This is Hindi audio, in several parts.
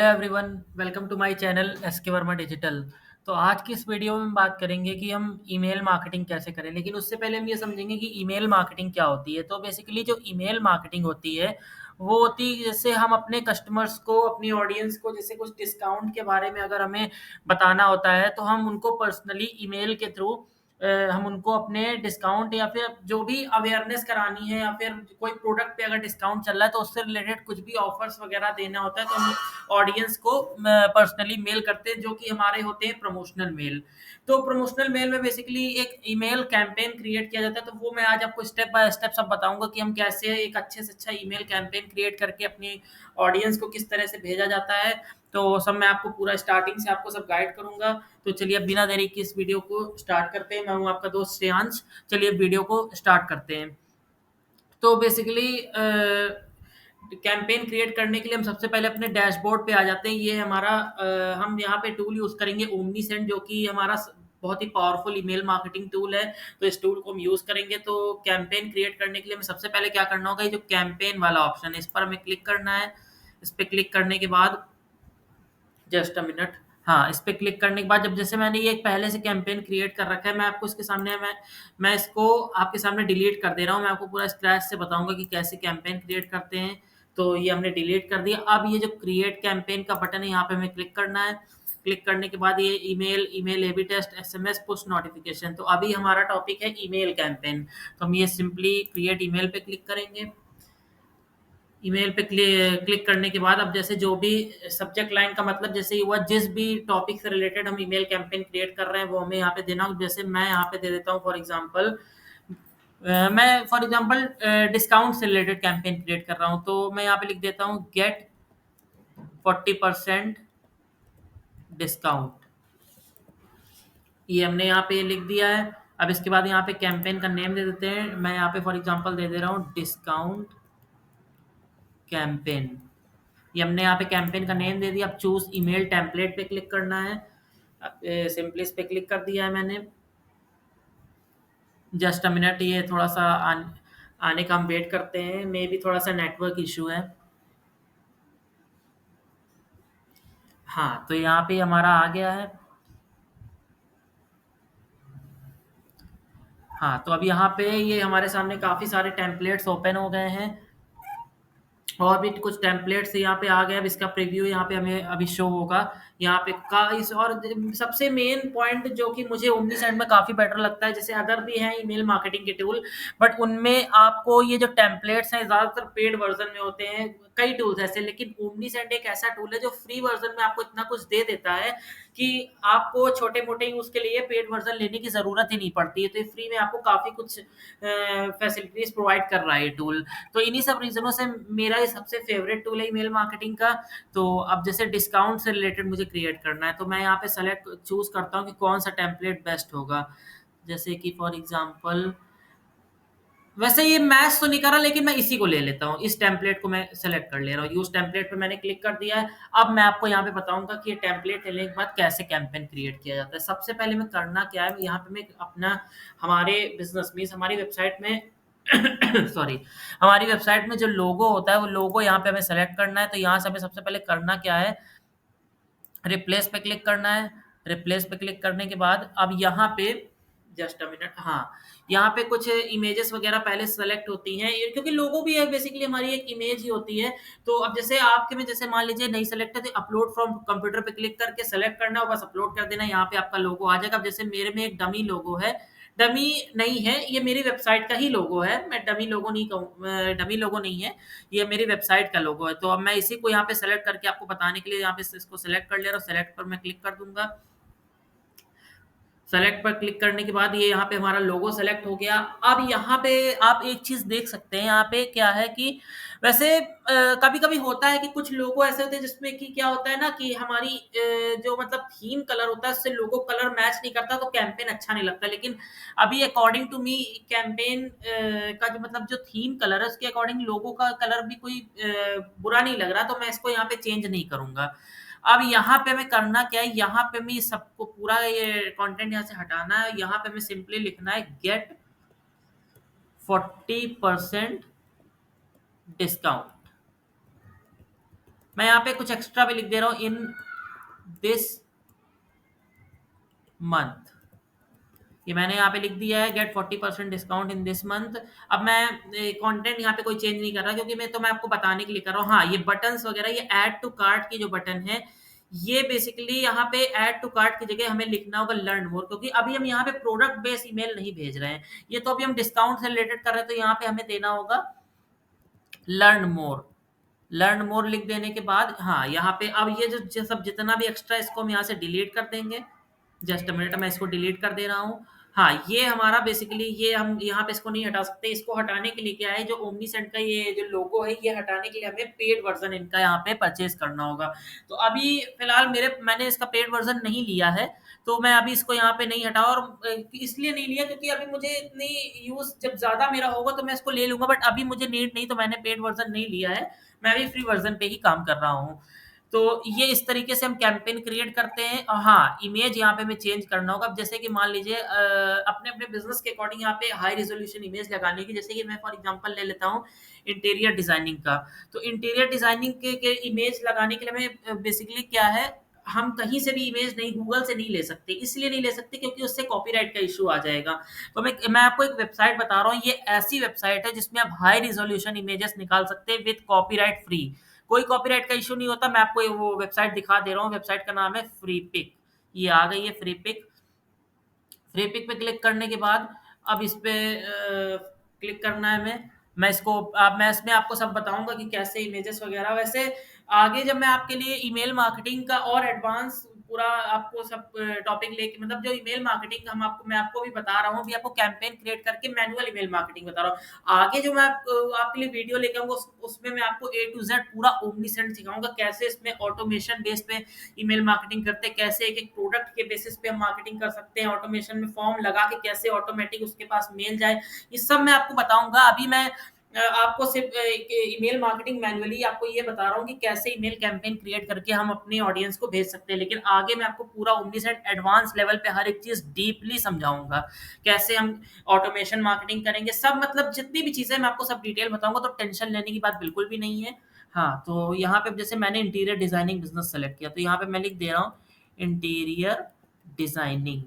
Hello everyone, welcome to my channel SK Verma digital. तो आज की इस वीडियो में हम बात करेंगे कि हम ईमेल मार्केटिंग कैसे करें, लेकिन उससे पहले हम ये समझेंगे कि ईमेल मार्केटिंग क्या होती है। तो बेसिकली जो ईमेल मार्केटिंग होती है वो होती है जैसे हम अपने कस्टमर्स को, अपनी ऑडियंस को जैसे कुछ डिस्काउंट के बारे में अगर हमें बताना होता है तो हम उनको पर्सनली ईमेल के थ्रू हम उनको अपने डिस्काउंट या फिर जो भी अवेयरनेस करानी है या फिर कोई प्रोडक्ट पे अगर डिस्काउंट चल रहा है तो उससे रिलेटेड कुछ भी ऑफर्स वगैरह देना होता है तो हम ऑडियंस को पर्सनली मेल करते हैं, जो कि हमारे होते हैं प्रमोशनल मेल। तो प्रमोशनल मेल में बेसिकली एक ईमेल कैंपेन क्रिएट किया जाता है। तो वो मैं आज आपको स्टेप बाय स्टेप सब बताऊंगा कि हम कैसे एक अच्छे से अच्छा ईमेल कैंपेन क्रिएट करके अपनी ऑडियंस को किस तरह से भेजा जाता है। तो सब मैं आपको पूरा स्टार्टिंग से आपको सब गाइड करूंगा। तो चलिए अब बिना देरी के इस वीडियो को स्टार्ट करते हैं। मैं हूं आपका दोस्त श्रेयांश। चलिए वीडियो को स्टार्ट करते हैं। तो बेसिकली कैंपेन क्रिएट करने के लिए हम सबसे पहले अपने डैशबोर्ड पे आ जाते हैं। ये हमारा हम यहाँ पे टूल यूज़ करेंगे ओमनी सेंड, जो कि हमारा बहुत ही पावरफुल ईमेल मार्केटिंग टूल है। तो इस टूल को हम यूज़ करेंगे। तो कैंपेन क्रिएट करने के लिए हमें सबसे पहले क्या करना होगा, ये जो कैंपेन वाला ऑप्शन है इस पर हमें क्लिक करना है। इस पर क्लिक करने के बाद जस्ट अ मिनट। हाँ, इस पे क्लिक करने के बाद जब जैसे मैंने ये एक पहले से कैंपेन क्रिएट कर रखा है, मैं आपको इसके सामने मैं इसको आपके सामने डिलीट कर दे रहा हूँ। मैं आपको पूरा स्क्रैच से बताऊंगा कि कैसे कैंपेन क्रिएट करते हैं। तो ये हमने डिलीट कर दिया। अब ये जो क्रिएट कैंपेन का बटन है यहाँ पे हमें क्लिक करना है। क्लिक करने के बाद ये email AB test SMS push notification. तो अभी हमारा टॉपिक है ईमेल कैंपेन। तो हम ये सिंपली क्रिएट ईमेल पे क्लिक करेंगे। ईमेल पे क्लिक करने के बाद अब जैसे जो भी सब्जेक्ट लाइन का मतलब जैसे ही हुआ, जिस भी टॉपिक से रिलेटेड हम ईमेल कैंपेन क्रिएट कर रहे हैं वो हमें यहाँ पे देना हो। जैसे मैं यहाँ पे दे देता हूँ फॉर एग्जांपल डिस्काउंट से रिलेटेड कैंपेन क्रिएट कर रहा हूँ। तो मैं यहाँ पे लिख देता हूँ गेट 40% डिस्काउंट। ये हमने यहाँ पे लिख दिया है। अब इसके बाद यहाँ पे कैंपेन का नेम दे देते हैं। मैं यहाँ पे फॉर एग्जांपल दे दे रहा हूँ डिस्काउंट कैंपेन। ये हमने यहाँ पे कैंपेन का नेम दे दिया। अब चूज ईमेल टेम्पलेट पे क्लिक करना है। अब सिंपली इस पे क्लिक कर दिया है मैंने। जस्ट अ मिनट, ये थोड़ा सा आने का हम वेट करते हैं। मे भी थोड़ा सा नेटवर्क इशू है। हाँ, तो यहाँ पे हमारा आ गया है। हाँ, तो अब यहाँ पे ये हमारे सामने काफ़ी सारे टेम्पलेट्स ओपन हो गए हैं और भी कुछ टेम्पलेट्स यहाँ पे आ गए। अब इसका प्रीव्यू यहाँ पे हमें अभी शो होगा। यहाँ पे का इस और सबसे मेन पॉइंट जो कि मुझे ओमनी सेंड में काफ़ी बेटर लगता है, जैसे अदर भी हैं ईमेल मार्केटिंग के टूल, बट उनमें आपको ये जो टेम्पलेट्स हैं ज़्यादातर पेड वर्जन में होते हैं। कई टूल्स ऐसे, लेकिन ओमनी सेंड एक ऐसा टूल है जो फ्री वर्जन में आपको इतना कुछ दे देता है कि आपको छोटे मोटे यूज़ के लिए पेड वर्जन लेने की ज़रूरत ही नहीं पड़ती है। तो ये फ्री में आपको काफ़ी कुछ फैसिलिटीज़ प्रोवाइड कर रहा है ये टूल। तो इन्हीं सब रीज़नों से मेरा ये सबसे फ़ेवरेट टूल है ईमेल मार्केटिंग का। तो अब जैसे डिस्काउंट से रिलेटेड मुझे क्रिएट करना है, तो मैं यहाँ पे सेलेक्ट चूज़ करता हूँ कि कौन-सा टेम्पलेट बेस्ट होगा। जैसे कि फॉर एग्ज़ाम्पल, वैसे ये मैच तो नहीं कर रहा, लेकिन मैं इसी को ले लेता हूँ। इस टेम्पलेट को मैं सेलेक्ट कर ले रहा हूँ। यूज़ टेम्पलेट पे मैंने क्लिक कर दिया है। अब मैं आपको यहाँ पे बताऊँगा कि ये टेम्पलेट लेने के बाद कैसे कैंपेन क्रिएट किया जाता है। सबसे पहले मैं करना क्या है, यहाँ पे मैं अपना हमारे बिज़नेस मीन्स हमारी वेबसाइट में सॉरी, हमारी वेबसाइट में जो लोगो होता है वो लोगो यहाँ पे हमें सेलेक्ट करना है। तो यहाँ से हमें सबसे पहले करना क्या है, रिप्लेस पे क्लिक करना है। रिप्लेस पे क्लिक करने के बाद अब यहाँ पे जस्ट अ मिनट, हाँ, यहाँ पे कुछ इमेजेस वगैरह पहले सेलेक्ट होती हैं, ये क्योंकि लोगो भी है बेसिकली हमारी एक इमेज ही होती है। तो अब जैसे आपके में जैसे मान लीजिए नहीं सेलेक्ट है तो अपलोड फ्रॉम कंप्यूटर पे क्लिक करके सेलेक्ट करना और बस अपलोड कर देना। यहाँ पे आपका लोगो आ जाएगा। अब जैसे मेरे में एक डमी लोगो है, डमी नहीं है, ये मेरी वेबसाइट का ही लोगो है। मैं डमी लोगो नहीं कहूँ, डमी लोगो नहीं है, ये मेरी वेबसाइट का लोगो है। तो अब मैं इसी को यहाँ पे सेलेक्ट करके आपको बताने के लिए यहाँ पे इसको सेलेक्ट कर ले रहा हूँ। सेलेक्ट पर मैं क्लिक कर दूंगा। सेलेक्ट पर क्लिक करने के बाद ये यहाँ पे हमारा लोगो सेलेक्ट हो गया। अब यहाँ पे आप एक चीज़ देख सकते हैं, यहाँ पे क्या है कि वैसे कभी-कभी होता है कि कुछ लोगो ऐसे होते हैं जिसमें कि क्या होता है ना कि हमारी जो मतलब थीम कलर होता है उससे लोगो कलर मैच नहीं करता तो कैंपेन अच्छा नहीं लगता। लेकिन अभी अकॉर्डिंग टू मी कैंपेन का जो मतलब जो थीम कलर है उसके अकॉर्डिंग लोगो का कलर भी कोई बुरा नहीं लग रहा, तो मैं इसको यहाँ पे चेंज नहीं करूँगा। अब यहाँ पे हमें करना क्या है, यहाँ पे हमें सबको पूरा ये कंटेंट यहाँ से हटाना है। यहाँ पे हमें सिंपली लिखना है गेट 40% डिस्काउंट। मैं यहाँ पे कुछ एक्स्ट्रा भी लिख दे रहा हूँ, इन दिस मंथ। ये मैंने यहाँ पे लिख दिया है, get 40% discount in this month. अब मैं कंटेंट यहाँ पे कोई चेंज नहीं कर रहा, क्योंकि मैं आपको बताने के लिए कर रहा हूँ। हाँ, ये बटन्स वगैरह, ये ऐड टू कार्ट की जो बटन है, ये बेसिकली यहाँ पे ऐड टू कार्ट की जगह हमें लिखना होगा लर्न मोर, क्योंकि अभी हम यहाँ पे प्रोडक्ट बेस्ड ईमेल नहीं भेज रहे हैं। ये तो अभी हम डिस्काउंट से रिलेटेड कर रहे हैं, तो यहाँ पे हमें देना होगा लर्न मोर। लर्न मोर लिख देने के बाद, हाँ, यहाँ पे अब ये जो सब जितना भी एक्स्ट्रा, इसको हम यहाँ से डिलीट कर देंगे। जस्ट अ मिनट, मैं इसको डिलीट कर दे रहा हूँ। हाँ, ये हमारा बेसिकली, ये हम यहाँ पे इसको नहीं हटा सकते। इसको हटाने के लिए क्या है, जो ओमनीसेंट का ये जो लोगो है, ये हटाने के लिए हमें पेड वर्जन इनका यहाँ पे परचेज करना होगा। तो अभी फिलहाल मैंने इसका पेड वर्जन नहीं लिया है, तो मैं अभी इसको यहाँ पे नहीं हटा, और इसलिए नहीं लिया क्योंकि अभी मुझे इतनी यूज जब ज्यादा मेरा होगा तो मैं इसको ले लूंगा, बट अभी मुझे नीड नहीं, तो मैंने पेड वर्जन नहीं लिया है। मैं अभी फ्री वर्जन पे ही काम कर रहा हूँ। तो ये इस तरीके से हम कैंपेन क्रिएट करते हैं। और हाँ, इमेज यहाँ पे हमें चेंज करना होगा। अब जैसे कि मान लीजिए अपने अपने बिजनेस के अकॉर्डिंग यहाँ पे हाई रेजोल्यूशन इमेज लगाने की, जैसे कि मैं फॉर एग्जांपल ले लेता हूँ इंटीरियर डिजाइनिंग का। तो इंटीरियर डिजाइनिंग के इमेज लगाने के लिए हमें बेसिकली क्या है, हम कहीं से भी इमेज नहीं, गूगल से नहीं ले सकते। इसलिए नहीं ले सकते क्योंकि उससे कॉपीराइट का इशू आ जाएगा। तो मैं आपको एक वेबसाइट बता रहा हूँ, ये ऐसी वेबसाइट है जिसमें आप हाई रिजोल्यूशन इमेजेस निकाल सकते हैं विद कॉपीराइट फ्री। कोई कॉपीराइट का इशू नहीं होता। मैं आपको वो वेबसाइट दिखा दे रहा हूँ। वेबसाइट का नाम है फ्री पिक। ये आ गई है फ्री पिक। फ्री पिक पे क्लिक करने के बाद अब इस पे क्लिक करना है हमें। मैं इसको, अब मैं इसमें आपको सब बताऊंगा कि कैसे इमेजेस वगैरह। वैसे आगे जब मैं आपके लिए ईमेल मार्केटिंग का और एडवांस पूरा आपको सब टॉपिक लेके, मतलब जो ईमेल मार्केटिंग मैं आपको भी बता रहा हूँ, अभी आपको कैंपेन क्रिएट करके मैनुअल ईमेल मार्केटिंग बता रहा हूँ। आगे जो मैं आपके लिए वीडियो लेके आऊंगा, उसमें मैं आपको ए टू जेड पूरा ओमनीसेंट सिखाऊंगा, कैसे इसमें ऑटोमेशन बेस पे ईमेल मार्केटिंग करते हैं, कैसे एक एक प्रोडक्ट के बेसिस पे हम मार्केटिंग कर सकते हैं, ऑटोमेशन में फॉर्म लगा के कैसे ऑटोमेटिक उसके पास मेल जाए, ये सब मैं आपको बताऊंगा। अभी मैं आपको सिर्फ ईमेल मार्केटिंग मैनुअली आपको ये बता रहा हूँ कि कैसे ईमेल कैंपेन क्रिएट करके हम अपने ऑडियंस को भेज सकते हैं, लेकिन आगे मैं आपको पूरा ओमनीसेंट एडवांस लेवल पे हर एक चीज डीपली समझाऊंगा, कैसे हम ऑटोमेशन मार्केटिंग करेंगे, सब मतलब जितनी भी चीजें मैं आपको सब डिटेल बताऊंगा। तो टेंशन लेने की बात बिल्कुल भी नहीं है। हाँ, तो यहाँ पे जैसे मैंने इंटीरियर डिजाइनिंग बिजनेस सेलेक्ट किया, तो यहाँ पे मैं लिख दे रहा हूँ इंटीरियर डिजाइनिंग।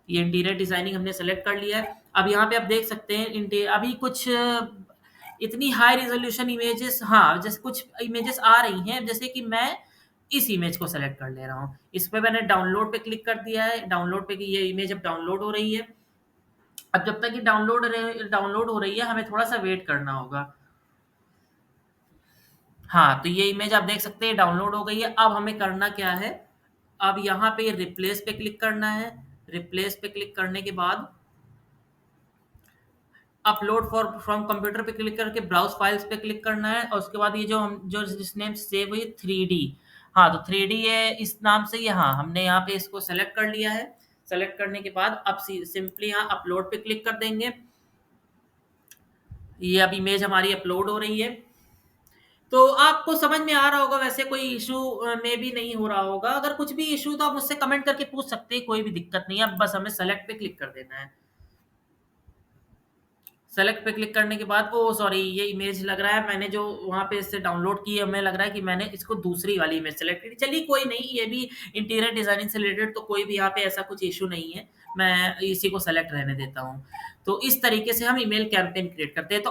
ये इंटीरियर डिजाइनिंग हमने सेलेक्ट कर लिया है। अब यहाँ पे आप देख सकते हैं अभी कुछ इतनी हाई रेजोल्यूशन इमेजेस, हाँ, जैसे कुछ इमेजेस आ रही हैं, जैसे कि मैं इस इमेज को सेलेक्ट कर ले रहा हूँ। इस पे मैंने डाउनलोड पे क्लिक कर दिया है। डाउनलोड पे, कि ये इमेज अब डाउनलोड हो रही है। अब जब तक ये डाउनलोड हो रही है, हमें थोड़ा सा वेट करना होगा। हाँ, तो ये इमेज आप देख सकते हैं डाउनलोड हो गई है। अब हमें करना क्या है, अब यहाँ पे रिप्लेस पे क्लिक करना है। रिप्लेस पे क्लिक करने के बाद अपलोड फॉर फ्रॉम कंप्यूटर पे क्लिक करके ब्राउज फाइल्स पे क्लिक करना है, और उसके बाद ये जो जिस नेम सेव हुई 3D। हाँ, तो 3D है इस नाम से। ये, हाँ, हमने यहाँ पे इसको सेलेक्ट कर लिया है। सेलेक्ट करने के बाद अब सिंपली यहाँ अपलोड पे क्लिक कर देंगे। ये अब इमेज हमारी अपलोड हो रही है। तो आपको समझ में आ रहा होगा, वैसे कोई इशू में भी नहीं हो रहा होगा। अगर कुछ भी इशू तो आप मुझसे कमेंट करके पूछ सकते हैं, कोई भी दिक्कत नहीं है। अब बस हमें सेलेक्ट पे क्लिक कर देना है। सेलेक्ट पे क्लिक करने के बाद, ओ सॉरी, ये इमेज लग रहा है मैंने जो वहाँ पे इससे डाउनलोड की है, हमें लग रहा है कि मैंने इसको दूसरी वाली इमेज सेलेक्ट की। चलिए कोई नहीं, ये भी इंटीरियर डिजाइनिंग से रिलेटेड, तो कोई भी यहाँ पे ऐसा कुछ इशू नहीं है। मैं इसी को सेलेक्ट रहने देता हूँ। तो इस तरीके से हम ईमेल कैंपेन क्रिएट करते हैं। तो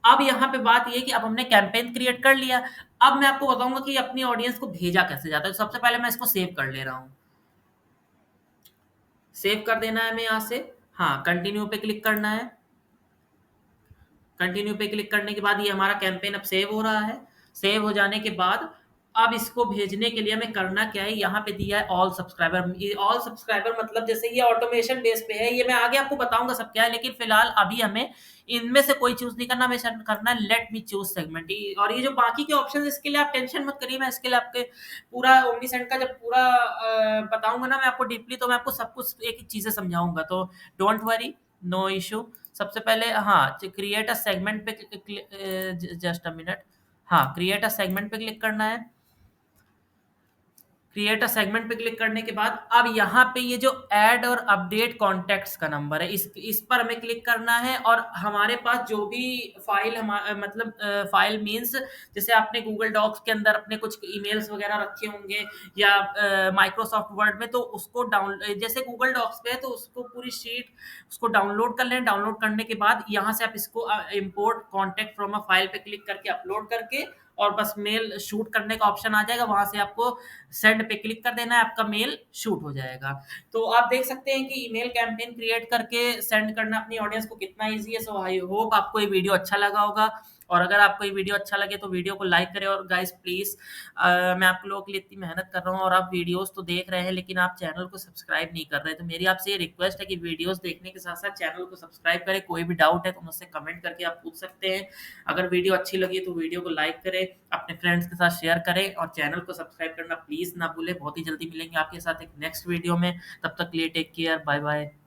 अब यहाँ पे बात ये है कि अब हमने कैंपेन क्रिएट कर लिया। अब मैं आपको बताऊंगा कि अपनी ऑडियंस को भेजा कैसे जाता है। तो सबसे पहले मैं इसको सेव कर ले रहा हूँ। सेव कर देना है हमें यहाँ से। हाँ, कंटिन्यू पे क्लिक करना है। कंटिन्यू पे क्लिक करने के बाद ये हमारा कैंपेन अब सेव हो रहा है। सेव हो जाने के बाद अब इसको भेजने के लिए हमें करना क्या है, यहाँ पे दिया है ऑल सब्सक्राइबर। ये ऑल सब्सक्राइबर मतलब जैसे ये ऑटोमेशन बेस पे है, ये मैं आगे आपको बताऊंगा सब क्या है, लेकिन फिलहाल अभी हमें इनमें से कोई चूज नहीं करना, हमें करना है लेट मी चूज सेगमेंट। और ये जो बाकी के ऑप्शन, इसके लिए आप टेंशन मत करिए। मैं इसके लिए आपके पूरा ओमनीसेंट का जब पूरा बताऊंगा ना मैं आपको डीपली, तो मैं आपको सब कुछ एक एक चीजें समझाऊंगा। तो डोंट वरी, नो इशू। सबसे पहले, हाँ, क्रिएट अ सेगमेंट पे, जस्ट अ मिनट। हाँ, क्रिएट अ सेगमेंट पे क्लिक करना है। क्रिएट अ सेगमेंट पे क्लिक करने के बाद अब यहाँ पे ये जो ऐड और अपडेट कॉन्टैक्ट्स का नंबर है, इस पर हमें क्लिक करना है और हमारे पास जो भी फ़ाइल मतलब फ़ाइल मीन्स जैसे आपने गूगल डॉक्स के अंदर अपने कुछ ईमेल्स वगैरह रखे होंगे या माइक्रोसॉफ्ट वर्ड में, तो उसको जैसे गूगल डॉक्स पे है तो उसको पूरी शीट उसको डाउनलोड कर लें। डाउनलोड करने के बाद यहाँ से आप इसको import contact from a file पे क्लिक करके अपलोड करके और बस मेल शूट करने का ऑप्शन आ जाएगा। वहाँ से आपको सेंड पे क्लिक कर देना है, आपका मेल शूट हो जाएगा। तो आप देख सकते हैं कि ईमेल कैंपेन क्रिएट करके सेंड करना अपनी ऑडियंस को कितना ईज़ी है। सो आई होप आपको ये वीडियो अच्छा लगा होगा और अगर आपको ये वीडियो अच्छा लगे तो वीडियो को लाइक करें और गाइस प्लीज़ मैं आप लोगों के लिए इतनी मेहनत कर रहा हूँ और आप वीडियोज़ तो देख रहे हैं लेकिन आप चैनल को सब्सक्राइब नहीं कर रहे। तो मेरी आपसे ये रिक्वेस्ट है कि वीडियोज़ देखने के साथ-साथ चैनल को सब्सक्राइब करें। कोई भी डाउट है तो मुझसे कमेंट करके आप पूछ सकते हैं। अगर वीडियो अच्छी लगी तो वीडियो को लाइक करें, अपने फ्रेंड्स के साथ शेयर करें और चैनल को सब्सक्राइब करना प्लीज़ ना भूलें। बहुत ही जल्दी मिलेंगे आपके साथ एक नेक्स्ट वीडियो में। तब तक के लिए टेक केयर, बाय बाय।